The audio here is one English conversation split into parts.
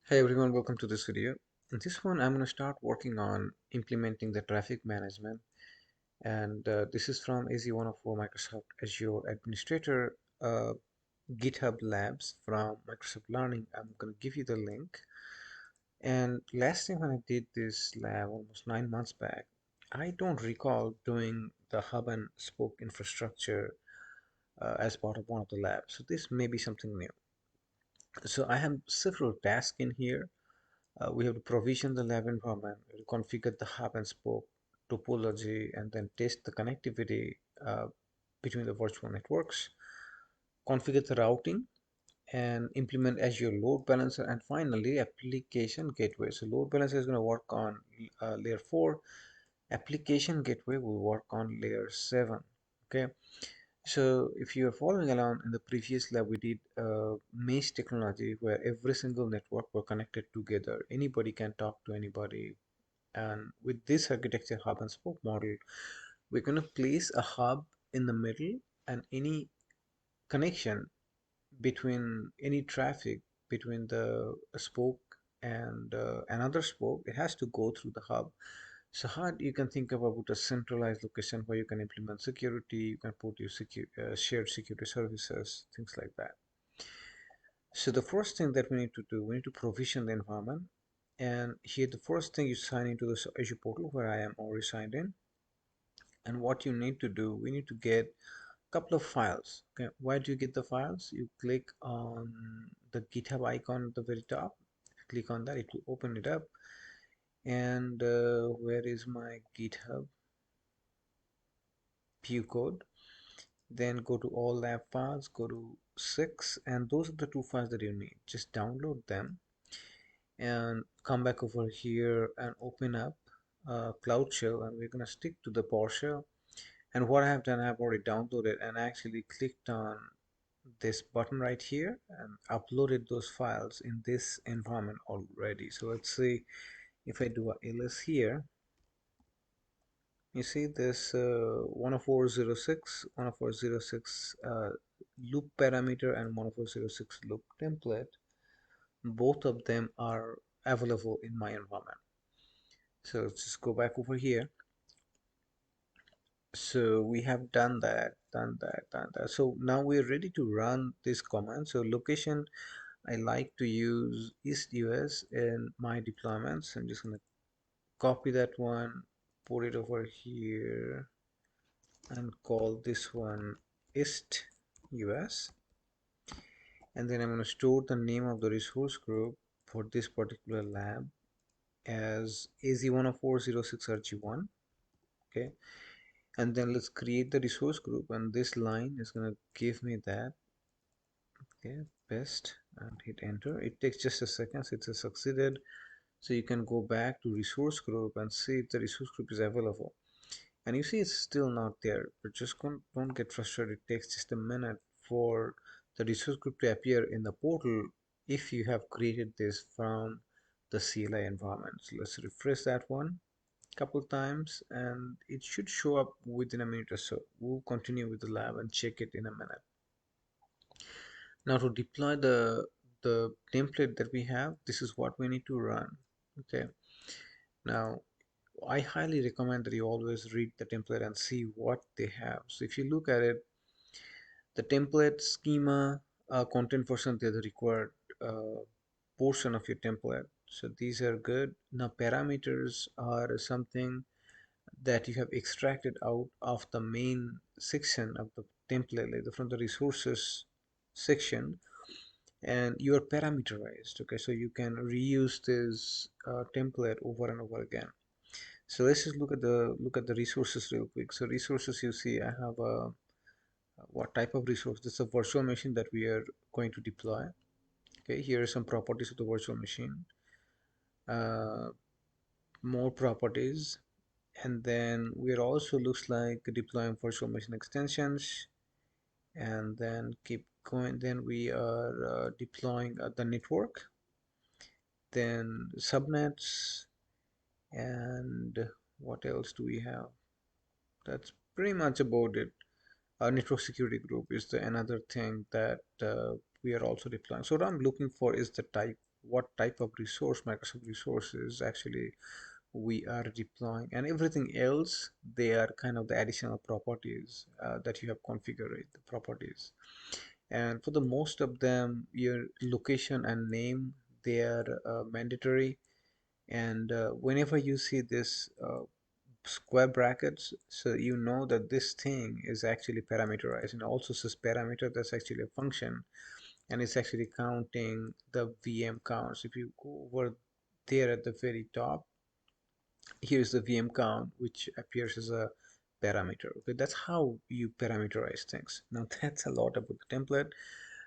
Hey everyone, welcome to this video. In this one, I'm going to start working on implementing the traffic management. And this is from AZ104 Microsoft Azure Administrator GitHub Labs from Microsoft Learning. I'm going to give you the link. And last time when I did this lab almost 9 months back, I don't recall doing the hub and spoke infrastructure as part of one of the labs. So this may be something new. So I have several tasks in here. We have to provision the lab environment, we configure the hub and spoke topology, and then test the connectivity between the virtual networks, configure the routing, and implement Azure load balancer, and finally application gateway. So load balancer is going to work on layer 4, application gateway will work on layer 7. Okay, so if you are following along in the previous lab, we did mesh technology where every single network were connected together. Anybody can talk to anybody. And with this architecture hub and spoke model, we're going to place a hub in the middle, and any connection between any traffic between the spoke and another spoke, it has to go through the hub. So how you can think about a centralized location where you can implement security, you can put your shared security services, things like that. So the first thing that we need to do, we need to provision the environment. And here the first thing you sign into the Azure portal where I am already signed in. And what you need to do, we need to get a couple of files. Okay, why do you get the files? You click on the GitHub icon at the very top. Click on that, it will open it up. And where is my GitHub view code? Then go to all lab files, go to 6, and those are the two files that you need. Just download them and come back over here and open up Cloud Shell, and we're gonna stick to the PowerShell. And what I have done, I've already downloaded and actually clicked on this button right here and uploaded those files in this environment already. So let's see if I do a ls here. You see this 10406 loop parameter and 10406 loop template, both of them are available in my environment. So let's just go back over here. So we have done that. So now we're ready to run this command. So location, I like to use East US in my deployments. I'm just gonna copy that one, put it over here, and call this one East US. And then I'm gonna store the name of the resource group for this particular lab as AZ10406RG1. Okay, and then let's create the resource group, and this line is going to give me that. Okay, best, and hit enter. It takes just a second, so it's a succeeded. So you can go back to resource group and see if the resource group is available, and you see it's still not there. But just don't get frustrated. It takes just a minute for the resource group to appear in the portal if you have created this from the CLI environment. So let's refresh that one couple times, and it should show up within a minute or so. We'll continue with the lab and check it in a minute. Now to deploy the template that we have, this is what we need to run. Okay, now I highly recommend that you always read the template and see what they have. So if you look at it, the template schema, content version, they're the required uh, portion of your template. So these are good. Now parameters are something that you have extracted out of the main section of the template, like from the resources section, and you are parameterized. Okay, so you can reuse this template over and over again. So let's just look at the resources real quick. So resources, you see I have a what type of resource. This is a virtual machine that we are going to deploy. Okay, here are some properties of the virtual machine, uh, more properties, and then we're also looks like deploying virtual machine extensions, and then keep going. Then we are deploying the network, then subnets, and what else do we have? That's pretty much about it. Our network security group is the another thing that we are also deploying. So what I'm looking for is the type. what type of resource, Microsoft resources actually we are deploying, and everything else, they are kind of the additional properties that you have configured, the properties. And for the most of them, your location and name, they are mandatory. And whenever you see this square brackets, so you know that this thing is actually parameterized, and also says parameter, that's actually a function, and it's actually counting the VM counts. If you go over there at the very top, here's the VM count, which appears as a parameter. Okay, that's how you parameterize things. Now that's a lot about the template.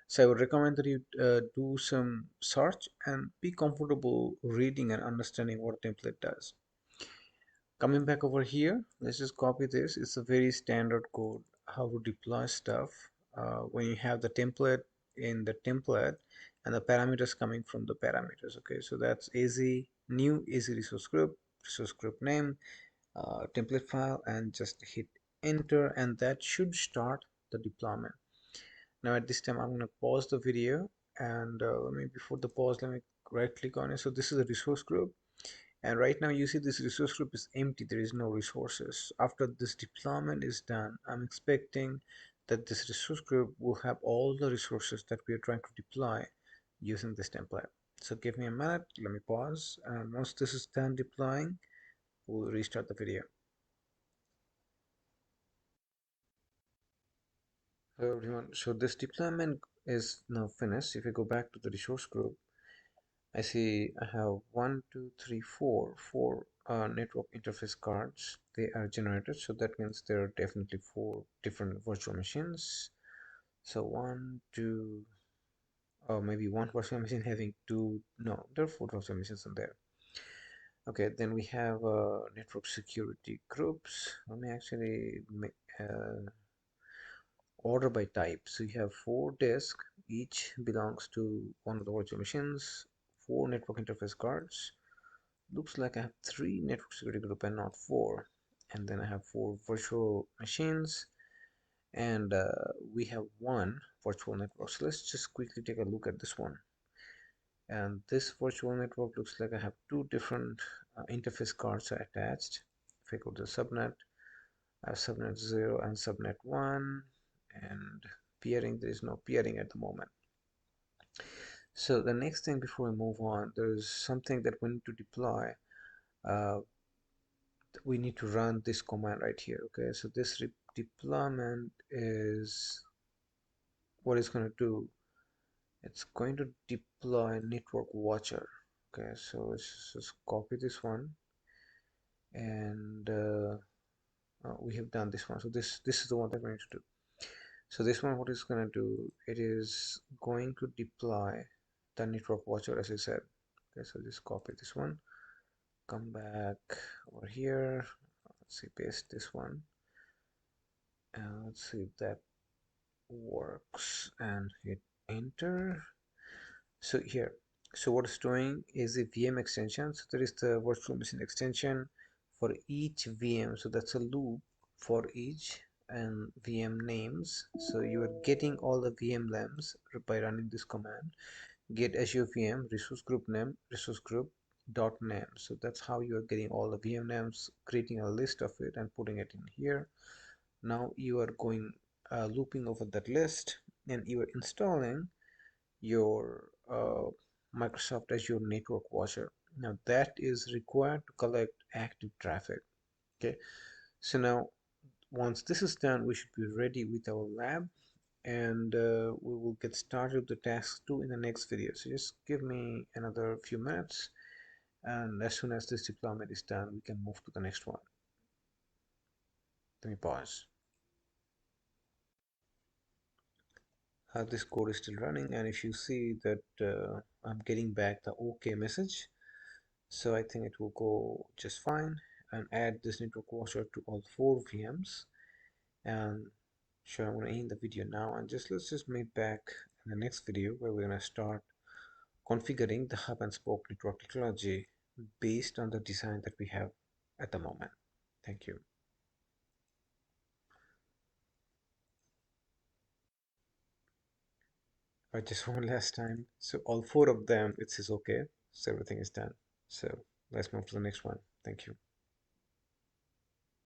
So I would recommend that you do some search and be comfortable reading and understanding what a template does. Coming back over here, let's just copy this. It's a very standard code how to deploy stuff when you have the template in the template and the parameters coming from the parameters. Okay, so that's easy, new easy resource group name, template file, and just hit enter, and that should start the deployment. Now at this time I'm going to pause the video, and let me, before the pause, let me right click on it. So this is a resource group, and right now you see this resource group is empty, there is no resources. After this deployment is done, I'm expecting that this resource group will have all the resources that we are trying to deploy using this template. So give me a minute, let me pause, and once this is done deploying, we'll restart the video. Hello everyone, so this deployment is now finished. If you go back to the resource group, I see I have four network interface cards. They are generated, so that means there are definitely four different virtual machines. So one, two, or maybe one virtual machine having two. No, there are four virtual machines in there. Okay, then we have network security groups. Let me actually make order by type. So you have four disks, each belongs to one of the virtual machines, four network interface cards. Looks like I have three network security group and not four. And then I have four virtual machines, and we have one virtual network. So let's just quickly take a look at this one. And this virtual network looks like I have two different interface cards attached. If I go to subnet, I have subnet 0 and subnet 1, and peering, there is no peering at the moment. So the next thing before we move on, there is something that we need to deploy. Uh, we need to run this command right here. Okay, so this deployment is what it's going to do. It's going to deploy network watcher. Okay, so let's just copy this one, and we have done this one. So this is the one that we're going to do. So this one, what it's going to do, it is going to deploy the network watcher as I said. Okay, so just copy this one, come back over here, let's see, paste this one, and let's see if that works, and hit enter. So here, so what it's doing is a VM extension. So there is the virtual machine extension for each VM, so that's a loop for each and VM names. So you are getting all the VM names by running this command, get Azure VM resource group name, resource group dot name. So that's how you are getting all the VM names, creating a list of it and putting it in here. Now you are going looping over that list, and you are installing your Microsoft Azure Network Watcher. Now that is required to collect active traffic. Okay, so now once this is done, we should be ready with our lab, and we will get started with the task 2 in the next video. So just give me another few minutes, and as soon as this deployment is done, we can move to the next one. Let me pause. This code is still running, and if you see that I'm getting back the OK message, so I think it will go just fine, and add this network watcher to all four VMs. And sure, I'm going to end the video now, and let's just meet back in the next video where we're going to start configuring the hub and spoke network technology based on the design that we have at the moment. Thank you. just one last time. So all four of them, it says okay. So everything is done. So let's move to the next one. Thank you.